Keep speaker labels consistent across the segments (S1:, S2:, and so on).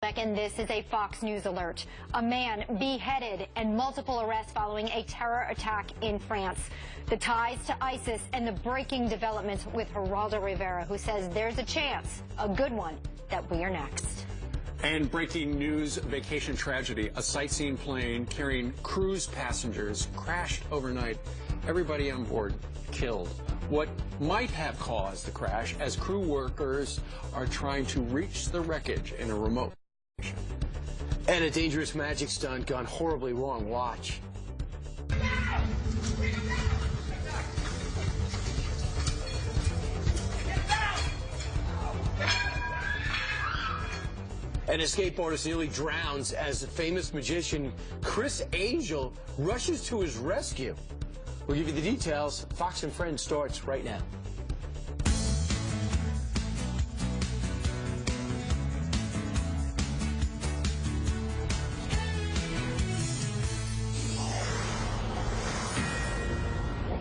S1: And this is a Fox News alert. A man beheaded and multiple arrests following a terror attack in France. The ties to ISIS and the breaking developments with Geraldo Rivera, who says there's a chance, a good one, that we are next.
S2: And breaking news, vacation tragedy. A sightseeing plane carrying cruise passengers crashed overnight. Everybody on board killed. What might have caused the crash as crew workers are trying to reach the wreckage in a remote location.
S3: And a dangerous magic stunt gone horribly wrong. Watch. And a skateboarder nearly drowns as the famous magician Chris Angel rushes to his rescue. We'll give you the details. Fox and Friends starts right now.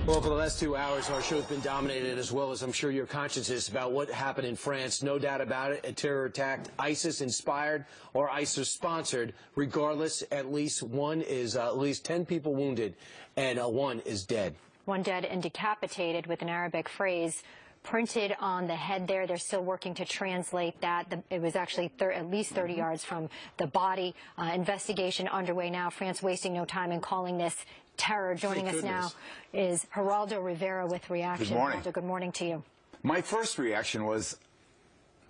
S3: Well, for the last 2 hours, our show's been dominated, as well as I'm sure your conscience is, about what happened in France. No doubt about it, a terror attack, ISIS-inspired or ISIS-sponsored. Regardless, at least 10 people wounded, and one is dead. One dead and decapitated, with an Arabic phrase printed on the head there. They're still working to translate that. It was actually at least 30 yards from the body. Investigation underway now. France wasting no time in calling this terror. Joining us now is Geraldo Rivera with reaction.
S4: Good morning.
S1: Geraldo, good morning to you.
S4: My first reaction was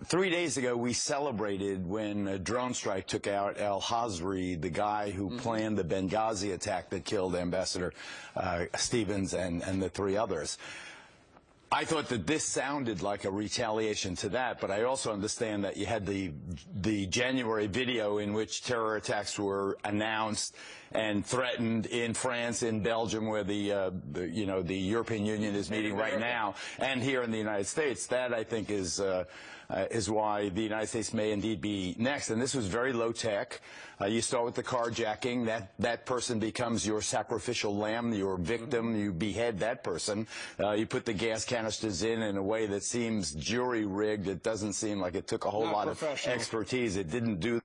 S4: 3 days ago we celebrated when a drone strike took out al-Hazri, the guy who planned the Benghazi attack that killed Ambassador Stevens and the 3 others. I thought that this sounded like a retaliation to that, but I also understand that you had the January video in which terror attacks were announced and threatened in France, in Belgium, where the European Union is meeting right now, and here in the United States. That, I think, is why the United States may indeed be next. And this was very low tech. You start with the carjacking. That person becomes your sacrificial lamb, your victim. You behead that person. You put the gas canisters in a way that seems jury rigged. It doesn't seem like it took a whole lot of expertise. It didn't do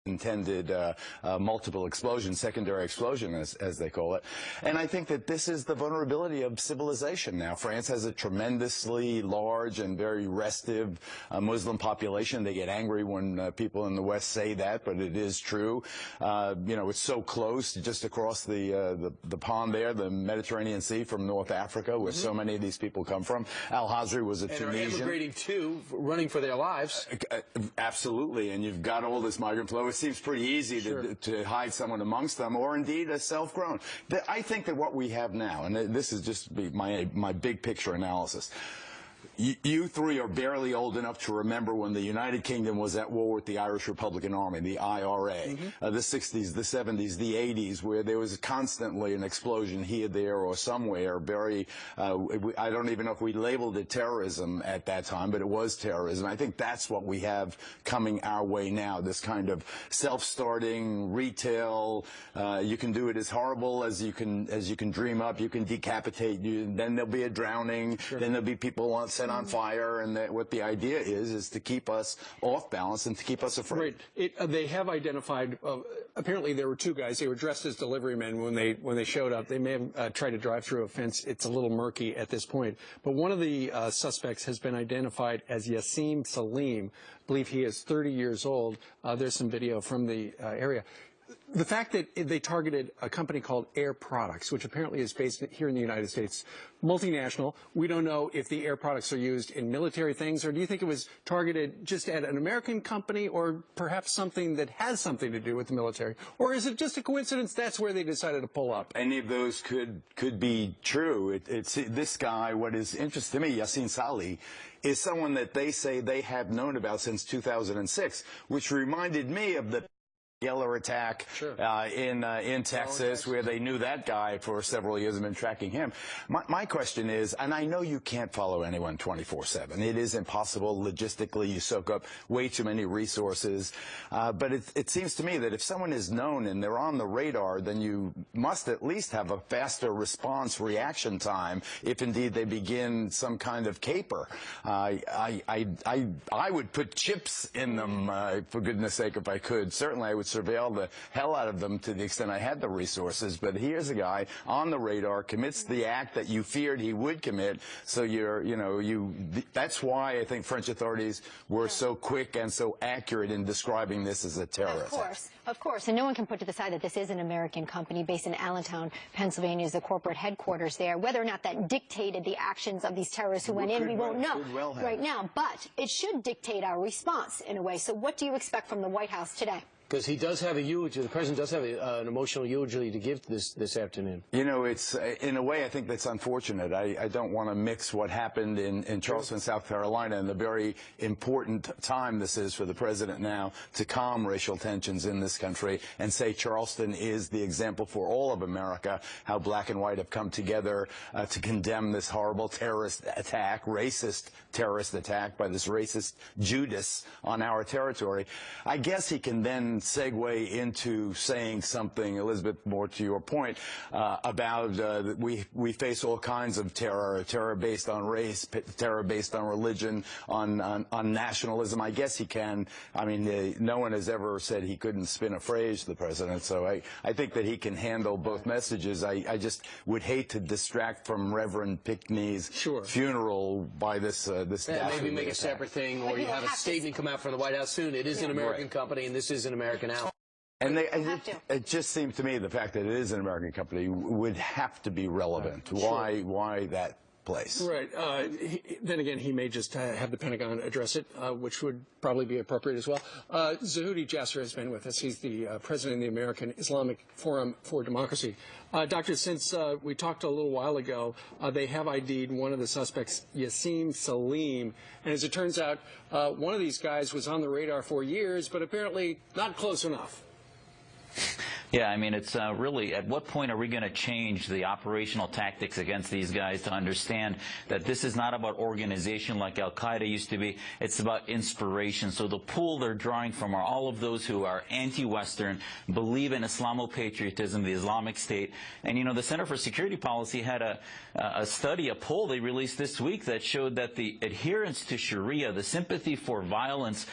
S4: intended multiple explosion, secondary explosion, as they call it. And I think that this is the vulnerability of civilization now. France has a tremendously large and very restive Muslim population. They get angry when people in the West say that, but it is true. It's so close, just across the pond there, the Mediterranean Sea from North Africa, where so many of these people come from. Al-Hazri was a Tunisian.
S3: And are immigrating too, running for their lives.
S4: Absolutely, and you've got all this migrant flow. It seems pretty easy to hide someone amongst them, or indeed a self-grown. I think that what we have now, and this is just my big picture analysis, you 3 are barely old enough to remember when the United Kingdom was at war with the Irish Republican Army, the IRA, the 60s, the 70s, the 80s, where there was constantly an explosion here, there, or somewhere. I don't even know if we labeled it terrorism at that time, but it was terrorism. I think that's what we have coming our way now, this kind of self-starting retail. You can do it as horrible as you can dream up. You can decapitate you. Then there'll be a drowning. Then there'll be people set on fire, and what the idea is to keep us off balance and to keep us afraid.
S2: Right. They have identified. Apparently, there were 2 guys. They were dressed as delivery men when they showed up. They may have tried to drive through a fence. It's a little murky at this point. But one of the suspects has been identified as Yassim Salim. I believe he is 30 years old. There's some video from the area. The fact that they targeted a company called Air Products, which apparently is based here in the United States, multinational. We don't know if the Air Products are used in military things, or do you think it was targeted just at an American company, or perhaps something that has something to do with the military? Or is it just a coincidence that's where they decided to pull up?
S4: Any of those could be true. It's this guy, what is interesting to me, Yassin Salih, is someone that they say they have known about since 2006, which reminded me of the Geller attack in Texas, where they knew that guy for several years and been tracking him. My question is, and I know you can't follow anyone 24/7. It is impossible logistically. You soak up way too many resources. But it seems to me that if someone is known and they're on the radar, then you must at least have a faster response reaction time if indeed they begin some kind of caper. I would put chips in them, for goodness sake, if I could. Certainly I would surveil the hell out of them to the extent I had the resources. But here's a guy on the radar, commits the act that you feared he would commit. So that's why I think French authorities were so quick and so accurate in describing this as a terror attack.
S1: Of course, and no one can put to the side that this is an American company based in Allentown, Pennsylvania, is the corporate headquarters there. Whether or not that dictated the actions of these terrorists who went in, we won't know right now. But it should dictate our response in a way. So what do you expect from the White House today?
S3: Because he does have a eulogy, the president does have an emotional eulogy to give this afternoon. You know, it's, in a way, I think that's unfortunate. I don't want to mix what happened in Charleston, South Carolina, and the very important time this is for the president now to calm racial tensions in this country and say Charleston is the example for all of America, how black and white have come together to condemn this horrible terrorist attack, racist terrorist attack by this racist Judas on our territory. I guess he can then segue into saying something, Elizabeth, more to your point, about we face all kinds of terror based on race, terror based on religion, on nationalism. I guess he can. I mean, no one has ever said he couldn't spin a phrase, the president, so I think that he can handle both messages. I just would hate to distract from Reverend Pinckney's funeral by this maybe make a separate thing, or you have a statement come out from the White House soon. It is an American company, and this is an American outfit.
S4: And it just seemed to me the fact that it is an American company would have to be relevant. Why that place?
S2: Right. Then again, he may just have the Pentagon address it, which would probably be appropriate as well. Zahudi Jasser has been with us. He's the president of the American Islamic Forum for Democracy. Doctor, since we talked a little while ago, they have ID'd one of the suspects, Yassim Salim. And as it turns out, one of these guys was on the radar for years, but apparently not close enough.
S5: Yeah, I mean, it's really, at what point are we going to change the operational tactics against these guys to understand that this is not about organization like Al-Qaeda used to be, it's about inspiration. So the pool they're drawing from are all of those who are anti-Western, believe in Islamo-patriotism, the Islamic State. And, you know, the Center for Security Policy had a study, a poll they released this week that showed that the adherence to Sharia, the sympathy for violence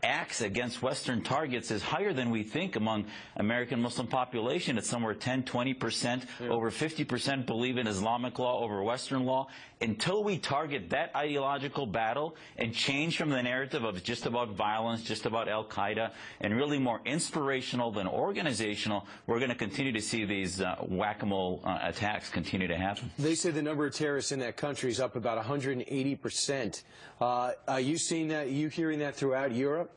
S5: acts against Western targets is higher than we think among American Muslim population. It's somewhere 10-20%. Over 50% believe in Islamic law over Western law. Until we target that ideological battle and change from the narrative of just about violence, just about Al-Qaeda, and really more inspirational than organizational, we're going to continue to see these whack-a-mole attacks continue to happen.
S3: They say the number of terrorists in that country is up about 180%. Are you seeing that? Are you hearing that throughout Europe?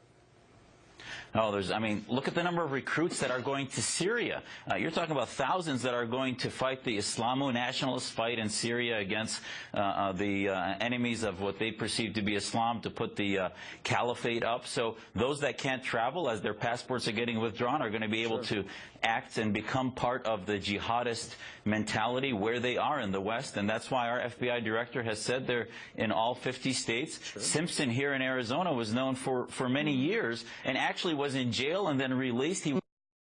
S5: Oh, I mean, look at the number of recruits that are going to Syria. You're talking about thousands that are going to fight the Islamo-nationalist fight in Syria against the enemies of what they perceive to be Islam, to put the caliphate up. So those that can't travel, as their passports are getting withdrawn, are going to be able to act and become part of the jihadist mentality where they are in the West. And that's why our FBI director has said they're in all 50 states. Simpson here in Arizona was known for many years and actually was in jail and then released. He was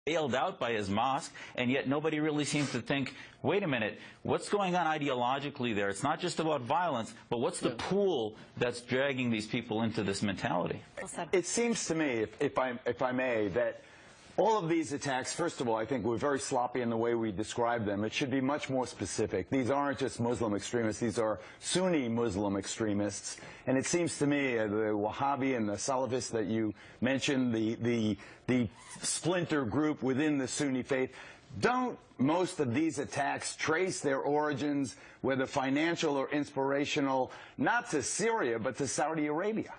S5: bailed out by his mosque, and yet nobody really seems to think, wait a minute, what's going on ideologically there? It's not just about violence, but what's the pool that's dragging these people into this mentality?
S4: It seems to me, if I may, that all of these attacks, first of all, I think we're very sloppy in the way we describe them. It should be much more specific. These aren't just Muslim extremists. These are Sunni Muslim extremists. And it seems to me the Wahhabi and the Salafists that you mentioned, the splinter group within the Sunni faith, don't most of these attacks trace their origins, whether financial or inspirational, not to Syria, but to Saudi Arabia?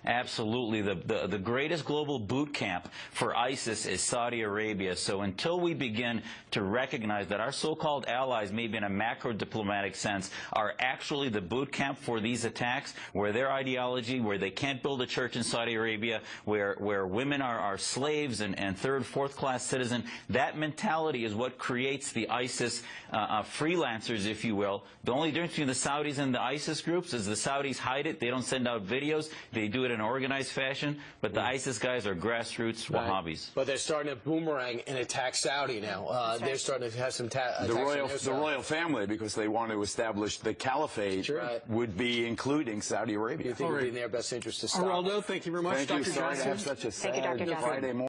S5: absolutely. The greatest global boot camp for ISIS is Saudi Arabia. So until we begin to recognize that our so-called allies, maybe in a macro-diplomatic sense, are actually the boot camp for these attacks, where their ideology, where they can't build a church in Saudi Arabia, where women are slaves and third, fourth-class citizen, that mentality is what creates the ISIS freelancers, if you will. The only difference between the Saudis and the ISIS groups is the Saudis hide it. They don't send out videos. They do it in an organized fashion. But the ISIS guys are grassroots Wahhabis.
S3: But they're starting to boomerang and attack Saudi now. They're starting to have some attacks.
S4: The royal family, because they want to establish the caliphate, would be including Saudi Arabia.
S3: You think it would be in their best interest to stop?
S2: Geraldo, thank you very much.
S4: Thank you.
S2: Dr.
S4: Sorry to
S2: Jasser.
S4: have such a
S1: Thank you, Dr.
S4: sad
S1: Jasser.
S4: Friday morning.